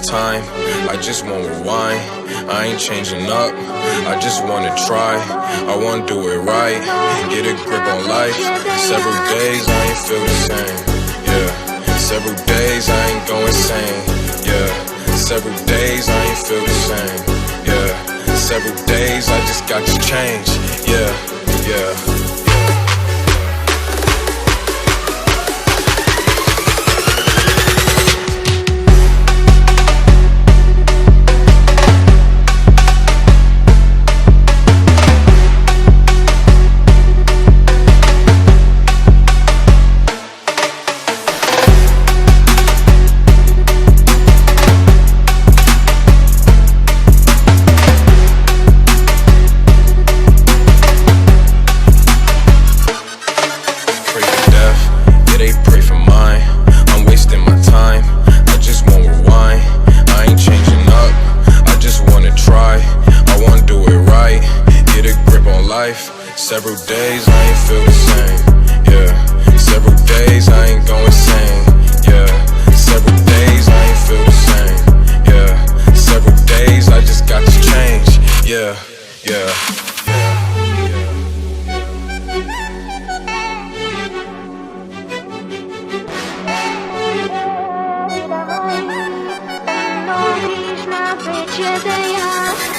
time, I just won't rewind. I ain't changing up, I just wanna try. I wanna do it right, get a grip on life. Several days I ain't feel the same, yeah. Several days I ain't go insane, yeah. Several days I ain't feel the same, yeah. Several days I just got to change, yeah, yeah. Several days I ain't feel the same, yeah. Several days I ain't go insane, yeah. Several days I ain't feel the same, yeah. Several days I just got to change, yeah, yeah. No Krishna, Prachadaya.